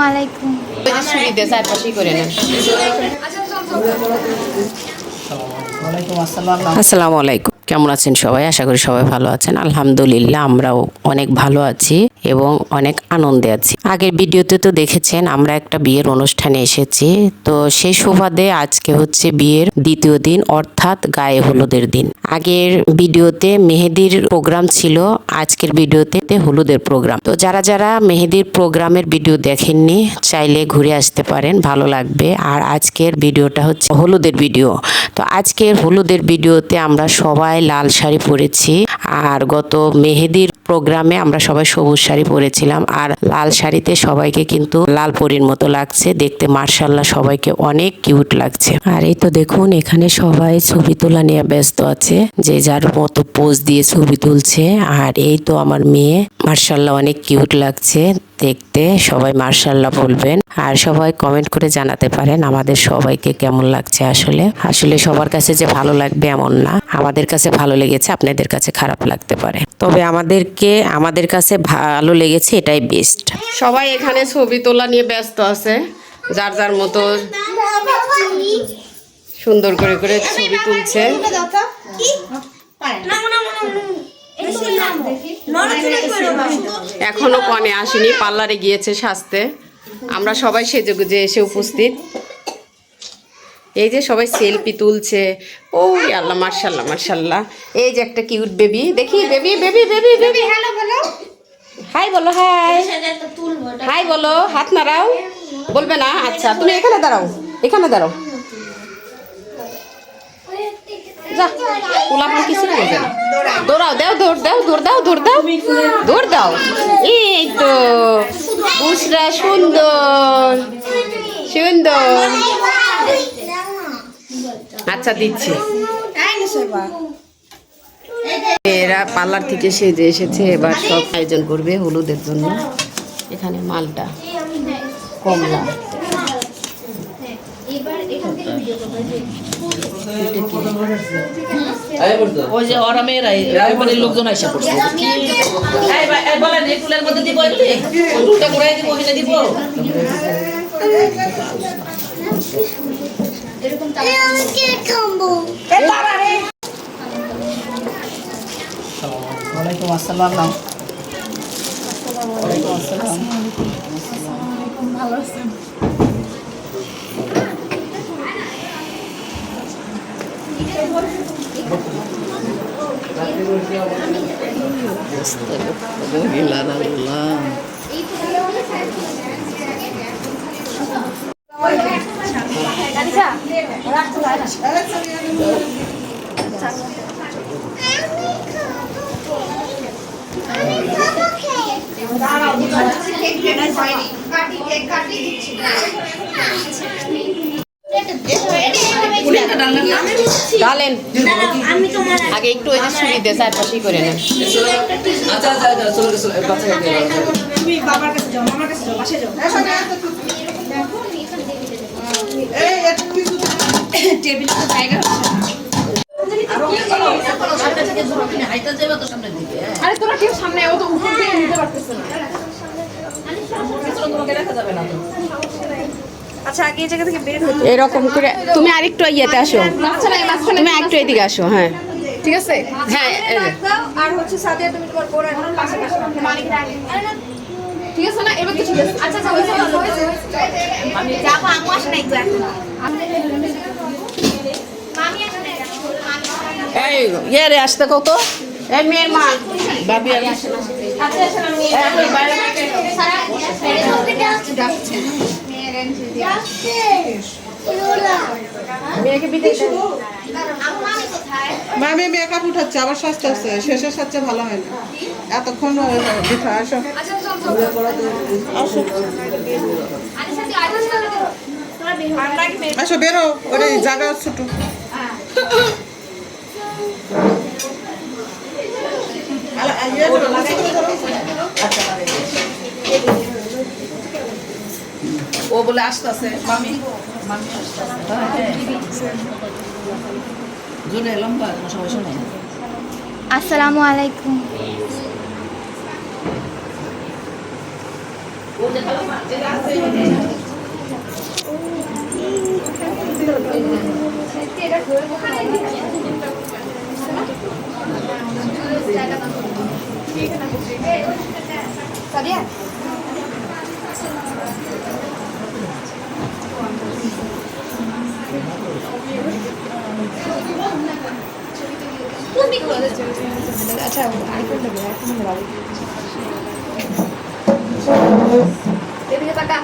আলাইকুম। আসসালামু আলাইকুম। কেমন আছেন সবাই? আশা করি সবাই ভালো আছেন। আলহামদুলিল্লাহ আমরাও অনেক ভালো আছি এবং অনেক আনন্দে আছি। আগের ভিডিওতে তো দেখেছেন আমরা একটা বিয়ের অনুষ্ঠানে এসেছি, তো সেই সুবাদে আজকে হচ্ছে বিয়ের দ্বিতীয় দিন, অর্থাৎ গায়ে হলুদের দিন। আগের ভিডিওতে মেহেদির প্রোগ্রাম ছিল, আজকের ভিডিওতে হলুদের প্রোগ্রাম। তো যারা যারা মেহেদির প্রোগ্রামের ভিডিও দেখেননি চাইলে ঘুরে আসতে পারেন, ভালো লাগবে। আর আজকের ভিডিওটা হচ্ছে হলুদের ভিডিও। তো আজকের হলুদের ভিডিওতে আমরা সবাই লাল শাড়ি পরেছি, আর গত মেহেদির প্রোগ্রামে আমরা সবাই সবুজ শাড়ি পরেছিলাম, আর লাল শাড়িতে সবাইকে কিন্তু লাল পরীর মতো লাগছে দেখতে। মার্শাল্লাহ সবাইকে অনেক কিউট লাগছে। আর এই তো দেখুন এখানে সবাই ছবি তোলা নিয়ে ব্যস্ত আছে, যে যার মতো পোজ দিয়ে ছবি তুলছে। আর এই তো আমার মেয়ে, মার্শাল্লাহ অনেক কিউট লাগছে দেখতে। সবাই মার্শাল্লাহ বলবেন আর সবাই কমেন্ট করে জানাতে পারেন আমাদের সবাইকে কেমন লাগছে। আসলে সবার কাছে যে ভালো লাগবে এমন না, আমাদের কাছে ভালো লেগেছে, আপনাদের কাছে খারাপ লাগতে পারে, তবে আমাদের কাছে ভালো লেগেছে এটাই বেস্ট। সবাই এখানে ছবি তোলা নিয়ে ব্যস্ত আছে, যার যার মতো সুন্দর করে করে ছবি তুলছে। এখনো কনে আসেনি, পার্লারে গিয়েছে সাজতে। আমরা সবাই সেজেগুজে এসে উপস্থিত। এই যে সবাই সেলফি তুলছে। ও আল্লাহ, মার্শাল্লাহ মার্শাল্লাহ। এই যে একটা কিউট বেবি, দেখি baby baby baby baby. Hello বলো, হাই বলো, হাই হাই বলো, হাত নাড়াও। বলবে না? আচ্ছা তুমি এখানে দাঁড়াও, এখানে দাঁড়াও। যা পোলাপান কিছু করবে না, দৌড়াও, দাও দৌড় দাও, দৌড় দাও, দৌড় দাও, দৌড় দাও। এই তো বুসরা, সুন্দর সুন্দর। আচ্ছা দিচ্ছি। এরা পার্লার থেকে সেজে এসেছে, এবার সব আয়োজন করবে হলুদের জন্য। এখানে মালটা, কমলা, ওই যে অরামের লোকজন আইসা করছে। বলেন এই টুলের মধ্যে দিব, টুলটা ঘুরাই দিব, ওখানে দিব। ওয়ালাইকুম আসসালাম। ওয়ালাইকুম আসসালাম। ভালো আছেন? ডালেন আগে একটু ওই যে ছুরি দিয়ে চারপাশে করে নেন। তুমি বাবার কাছে যাও, মামার কাছে যাও, পাশে যাও। টেবিলে তো জায়গা আরে তোরা কেউ সামনে ও তো উপর দিয়ে নিতে পারতেছে না। আচ্ছা আগে এই জায়গা থেকে বের হতো এরকম করে। তুমি আরেকটু ইয়েতে আসো, তুমি আরেকটু এদিকে আসো। হ্যাঁ ঠিক আছে। হ্যাঁ আর হচ্ছে সাদিয়া তুমি তোমার বোন এখন পাশে পাশে ঠিক আছে না? এবার তো ঠিক আছে। আচ্ছা আচ্ছা হয়েছে আমি যাবো, আমু আসে না একটু এখন। মামি আসে না, এই ইয়ে রে আসতে কত এই মেয়ের মা বাবি আর আচ্ছা আচ্ছা আমি বাইরে সারা ডাকছে মেয়েকে বিদেশে মামি মেকআপ উঠাচ্ছে, আবার সাজতে আছে, শেষের সাজতে ভালো হয় না এতক্ষণ। আসো আসো, বেরো, ওরে জায়গা ছোট। ও বলে আসতেছে মামি, মামি আসতেছে জোরে লম্বা, কোনো সমস্যা নেই। আসসালামু আলাইকুম। Sadia? তুমি করে আচ্ছা আইফোন দেবো আইফোন দেবো এদিকে তাকা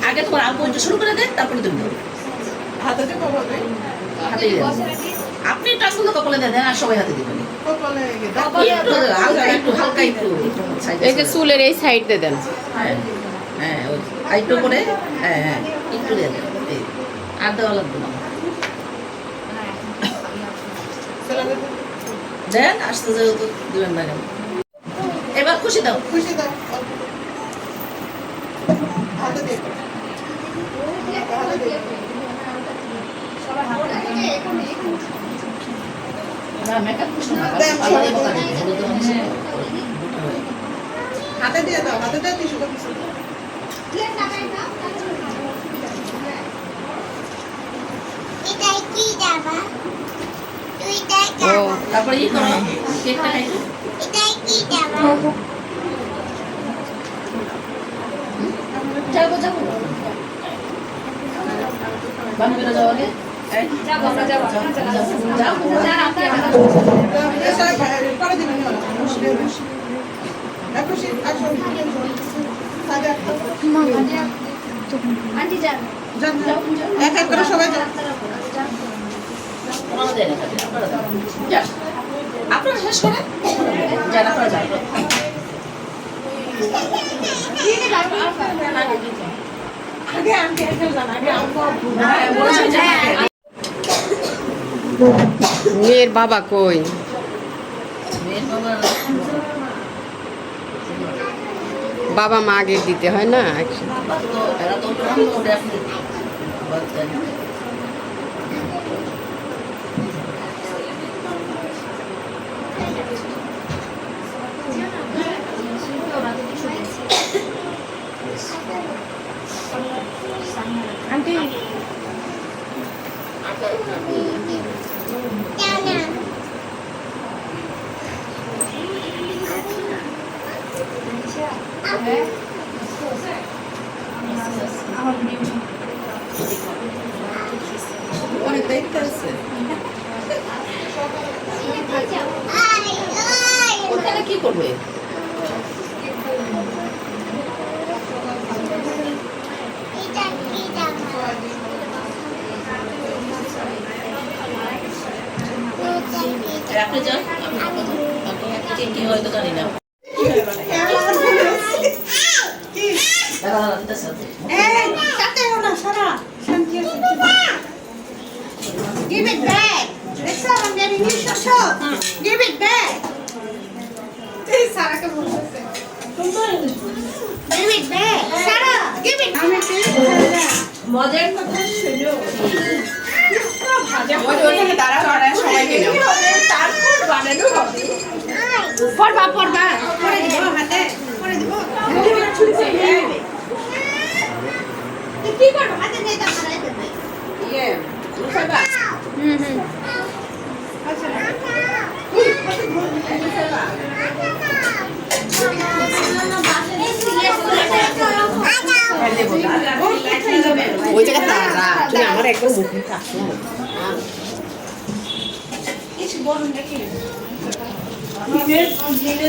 আগে তোমার আব্বু একটু শুরু করে দেন, তারপরে তুমি ধরো। হাতে দিয়ে কপালে হাতেই দেন। আপনি টাচগুলো কপালে দেন আর সবাই হাতে দিবেন। কপালে একটু হালকা একটু হালকা একটু এই যে চুলের এই সাইড দিয়ে দেন। হ্যাঁ হ্যাঁ ওই আইটো করে হ্যাঁ হ্যাঁ একটু দিয়ে দেন। এই, আর দেওয়া লাগবে না। দেন আসতে যেহেতু দিবেন না কেন। এবার খুশি দাও। খুশি দাও হাতে দিয়ে হাতে দিয়ে না মেকআপ খুশি না। দেন, আলাদা সবাই কথা দেন। নেই। হলুদ রঙের সাথে হাতে দিয়ে দাও হাতে দিয়ে টিস্যু পেপার এটাই কি যাবা তুই দেখ ও তারপরে ই করো কেকটা খাইছো। এটাই কি যাবা যাবো যাবো বান্ধবীরা যাও আগে। এই, যাও করে দিবেন খুশি আসুন আন্টি যান এক এক করে সবাই যান ওনারা দেন এখানে, আপনারা দেন। যান। আপনারা শেষ করেন যান আপনারা যান। আগে আন্টি আগে যান আগে হ্যাঁ, বলেছেন যে আগে। মেয়ের বাবা কই? মেয়ের বাবা বাবা মা আগে দিতে হয় না একসাথে। তো এরা তো ব্রাহ্মণ ওটা আপনি বাদ দেন। আন্টি অনেক দায়িত্ব আছে ওখানে কি করবে? আপনি যান, আপনি কি হয়তো জানি না। দাঁড়া, দাঁড়া, দিতেছে আপনি। Give it back. It's not I'm getting you shut. Give it back. Give it back. Sarah, give it. মজার কথা শুনো পড়বা পড়বা পড়ে দিব হাতে পড়ে দিব কি করব হাতে নিয়ে দাও হাতে দেবে ওই জায়গা তারা তুমি আমার একদম মুখে কাছো।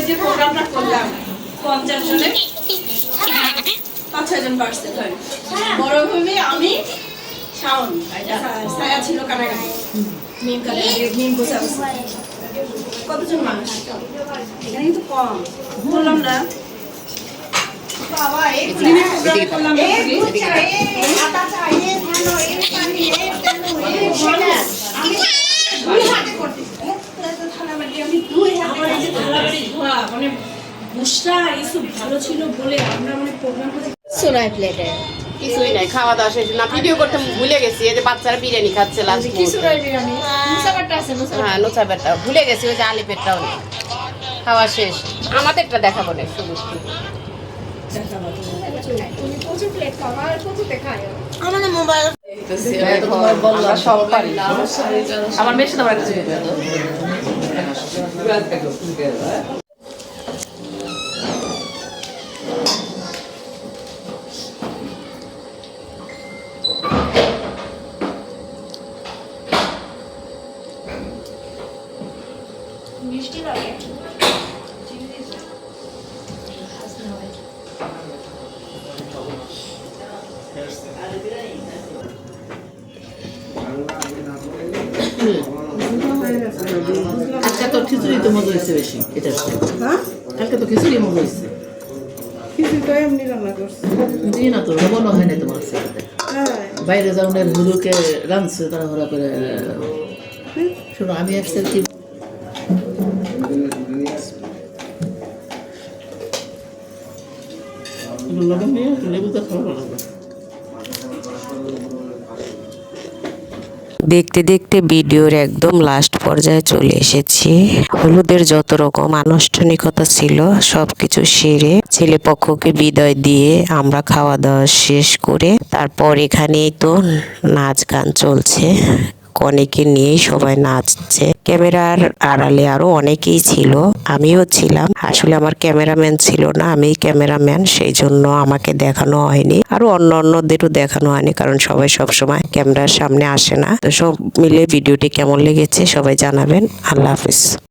যে প্রোগ্রামটা করলাম 50 জনে 5-6 জন পার্সেন্ট হয় বড়ভূমি আমি শাওন ছায়া ছিল কানাগানি মিম কানাগানি মিম বসে কতজন মানুষ এখানে কিন্তু কম বললাম না বাবা এই প্রোগ্রাম করলাম আটা চাইয়ে মানে বুসরা এইসব ভালো ছিল বলে আমরা মানে প্রোগ্রাম করতে সোনাই প্লেটে কিছুই নাই, খাওয়া দাওয়া শেষ না, ভিডিও করতে ভুলে গেছি। এই যে বাচ্চারা বিরিয়ানি খাচ্ছে লাস্ট, কি সোনাই বিরিয়ানি মুসাবারটা আছে হ্যাঁ নোচা পেটটা ভুলে গেছি, ওই যে আলি পেটটাও নেই। খাওয়া শেষ, আমাদেরটা দেখাবো না শুধু। তুমি প্রচুর প্লেট খাওয়া আর প্রচুর দেখায় আমাদের মোবাইল আমরা সব পারি না। আমার মেয়ের সাথে আমার একটা ছবি দাও। মিষ্টি লাগে আজকে তো খিচুড়ি তো মজা হয়েছে বেশি, এটা কালকে তো খিচুড়ি মজা হয়েছে। কিছু তো এমনি রান্না করছে। জি না তো লবণ হয় না তোমার সাথে। বাইরে যাওয়ার হুলুকে রাঁধছে তারা ঘোরা করে। শোনো আমি আসতে কি লবণ নিয়ে লেবুটা খাওয়া লাগবে। দেখতে দেখতে ভিডিওর একদম লাস্ট পর্যায়ে চলে এসেছি। হলুদের যত রকম আনুষ্ঠানিকতা ছিল সবকিছু সেরে ছেলে পক্ষকে বিদায় দিয়ে আমরা খাওয়া দাওয়া শেষ করে তারপর এখানেই তো নাচ গান চলছে। কনেকে নিয়ে সবাই নাচছে। ক্যামেরার আড়ালে আরো অনেকেই ছিল, আমিও ছিলাম। আসলে আমার ক্যামেরাম্যান ছিল না, আমি ক্যামেরাম্যান, সেই জন্য আমাকে দেখানো হয়নি। আরো অন্যদেরও দেখানো হয়নি, কারণ সবাই সবসময় ক্যামেরার সামনে আসে না। তো সব মিলে ভিডিওটি কেমন লেগেছে সবাই জানাবেন। আল্লাহ হাফিজ।